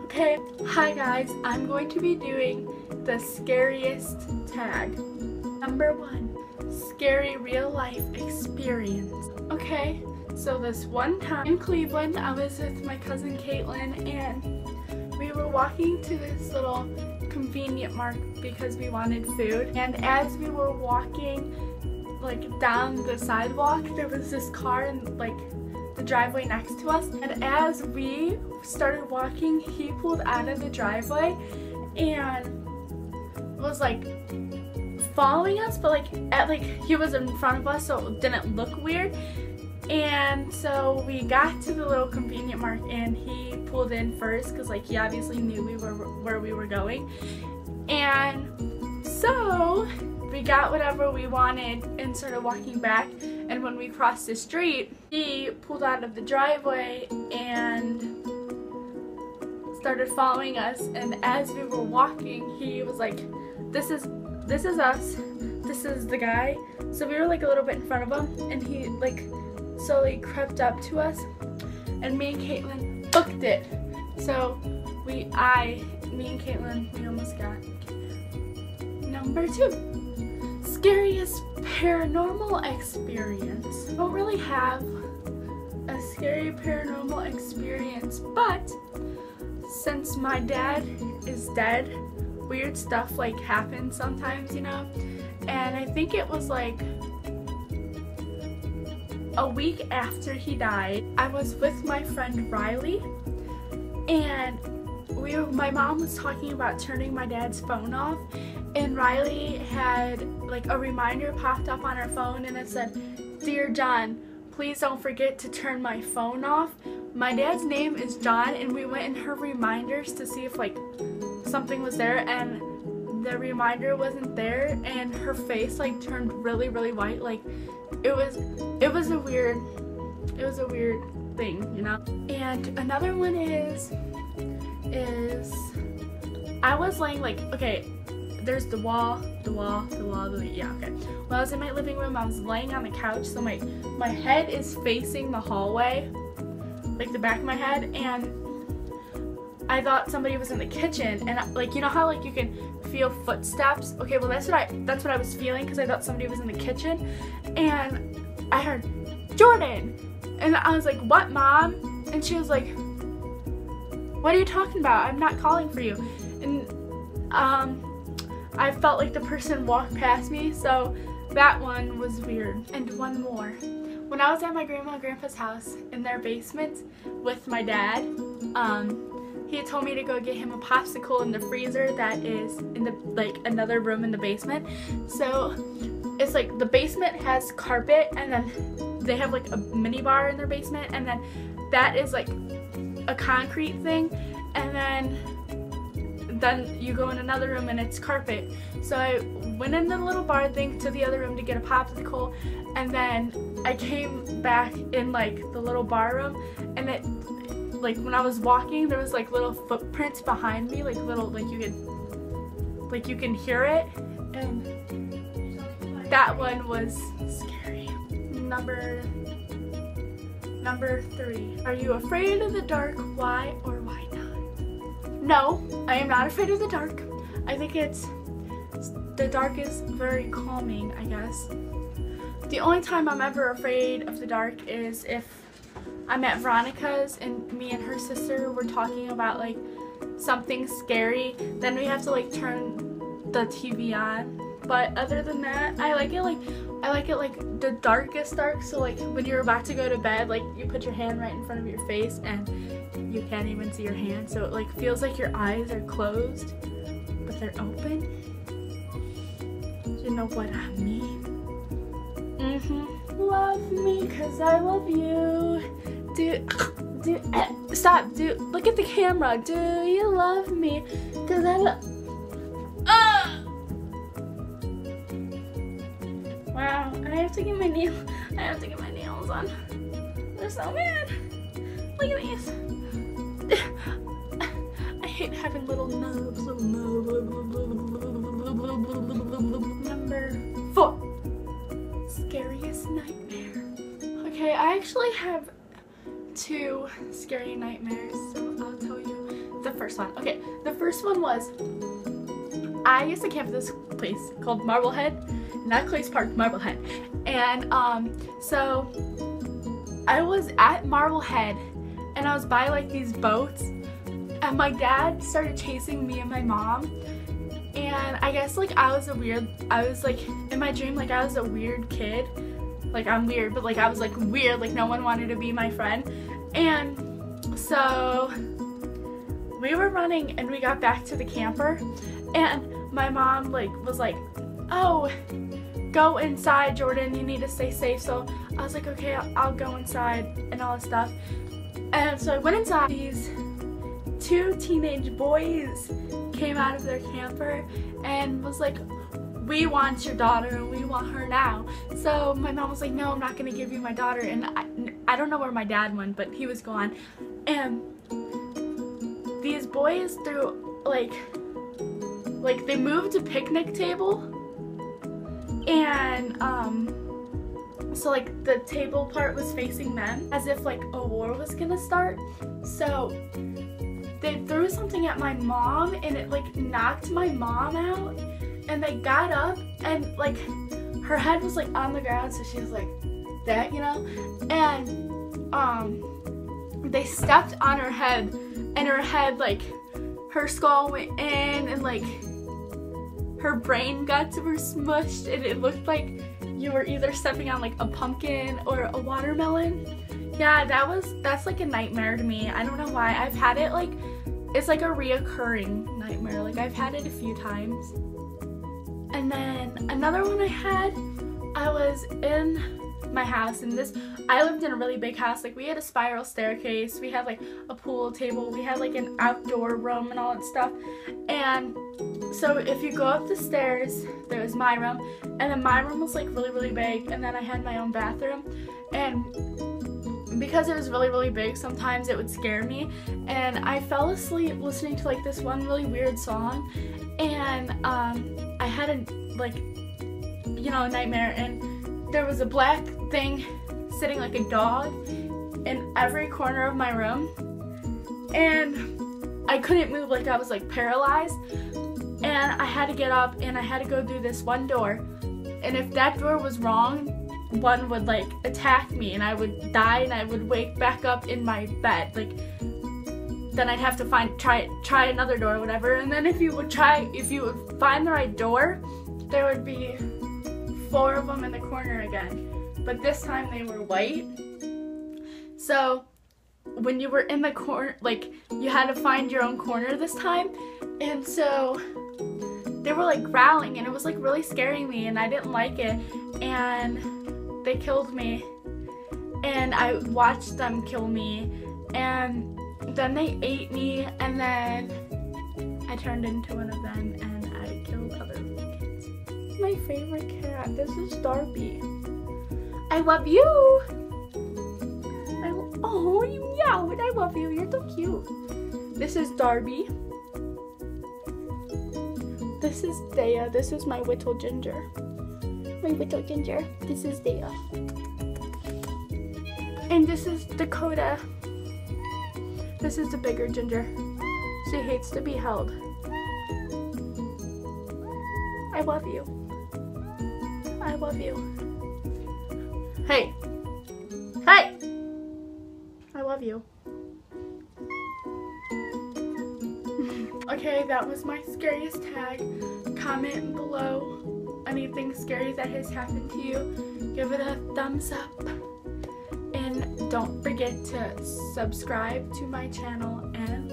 Okay, hi guys, I'm going to be doing the scariest tag. Number 1, scary real life experience. Okay, so this one time in Cleveland, I was with my cousin Caitlin and we were walking to this little convenient market because we wanted food. And as we were walking like down the sidewalk, there was this car and like the driveway next to us, and as we started walking, he pulled out of the driveway and was like following us, but like he was in front of us, so it didn't look weird. And so we got to the little convenient market and he pulled in first because like he obviously knew we were where we were going. And so we got whatever we wanted and started walking back, and when we crossed the street, he pulled out of the driveway and started following us. And as we were walking, he was like, this is us, this is the guy. So we were like a little bit in front of him, and he like slowly crept up to us, and me and Caitlin booked it. So me and Caitlin, we almost got Number 2, scariest paranormal experience. I don't really have a scary paranormal experience, but since my dad is dead, weird stuff like happens sometimes, you know. And I think it was like a week after he died, I was with my friend Riley, and my mom was talking about turning my dad's phone off, and Riley had like a reminder popped up on her phone and it said, "Dear John, please don't forget to turn my phone off." My dad's name is John, and we went in her reminders to see if like something was there, and the reminder wasn't there, and her face like turned really white. Like it was a weird thing, you know. And another one is I was laying like, okay, there's the wall, yeah, okay. When I was in my living room, I was laying on the couch, so my head is facing the hallway, like the back of my head, and I thought somebody was in the kitchen, and like, you know how like you can feel footsteps? Okay, well that's what I was feeling, because I thought somebody was in the kitchen, and I heard, "Jordan!" And I was like, "What, Mom?" And she was like, "What are you talking about? I'm not calling for you." And I felt like the person walked past me, so that one was weird. And one more. When I was at my grandma and grandpa's house in their basement with my dad, he had told me to go get him a popsicle in the freezer that is in the like another room in the basement. So it's like the basement has carpet, and then they have like a mini bar in their basement, and then that is like a concrete thing, and then you go in another room and it's carpet. So I went in the little bar thing to the other room to get a popsicle, and then I came back in like the little bar room, and it like when I was walking, there was like little footprints behind me, like little, like you can hear it, and that one was scary. Number 3, are you afraid of the dark? Why or why not? No, I am not afraid of the dark. I think the dark is very calming, I guess. The only time I'm ever afraid of the dark is if I'm at Veronica's and me and her sister were talking about like something scary, then we have to like turn the TV on. But other than that, I like it like the darkest dark, so like when you're about to go to bed, like you put your hand right in front of your face and you can't even see your hand, so it like feels like your eyes are closed but they're open. You know what I mean? Love me cause I love you. Stop, look at the camera. Do you love me cause I love... Wow, I have to get my nails on. They're so bad. Look at these. I hate having little nubs. Number 4, scariest nightmare. Okay, I actually have 2 scary nightmares, so I'll tell you. The first one. Okay, the first one was, I used to camp at this place called Marblehead, not Clays Park, Marblehead. And so I was at Marblehead and I was by like these boats, and my dad started chasing me and my mom. And I guess like I was like in my dream, like I was a weird kid. Like I'm weird, but like I was like weird, like no one wanted to be my friend. And so we were running and we got back to the camper, and my mom like was like, oh, go inside, Jordan, you need to stay safe. So I was like, okay, I'll go inside and all that stuff. And so I went inside. These two teenage boys came out of their camper and was like, we want your daughter and we want her now. So my mom was like, no, I'm not gonna give you my daughter. And I don't know where my dad went, but he was gone. And these boys threw like they moved a picnic table, and so like the table part was facing them as if like a war was gonna start. So they threw something at my mom and it like knocked my mom out, and they got up and like her head was like on the ground, so she was like that, you know, and they stepped on her head, and her head, like her skull went in, and like her brain got super smushed, and it looked like you were either stepping on like a pumpkin or a watermelon. Yeah, that's like a nightmare to me. I don't know why. I've had it like, it's like a reoccurring nightmare. Like I've had it a few times. And then another one I had, I was in my house, and I lived in a really big house. Like we had a spiral staircase, we had like a pool table, we had like an outdoor room and all that stuff. And so if you go up the stairs, there was my room, and then my room was like really, really big, and then I had my own bathroom. And because it was really, really big, sometimes it would scare me, and I fell asleep listening to like this one really weird song, and I had a like, you know, a nightmare, and there was a black thing sitting like a dog in every corner of my room, and I couldn't move, like I was like paralyzed, and I had to get up and I had to go through this one door, and if that door was wrong, one would like attack me and I would die, and I would wake back up in my bed. Like then I'd have to try another door or whatever, and then if you would find the right door, there would be 4 of them in the corner again, but this time they were white. So when you were in the corner, like you had to find your own corner this time, and so they were like growling, and it was like really scaring me, and I didn't like it, and they killed me, and I watched them kill me, and then they ate me, and then I turned into one of them and I killed other kids. My favorite cat, this is Darby. I love you! Oh, you meowed, I love you, you're so cute. This is Darby. This is Dea, this is my little ginger. My little ginger, this is Dea. And this is Dakota. This is the bigger ginger. She hates to be held. I love you. I love you. Hey! Hey! I love you. Okay, that was my scariest tag. Comment below anything scary that has happened to you. Give it a thumbs up. And don't forget to subscribe to my channel and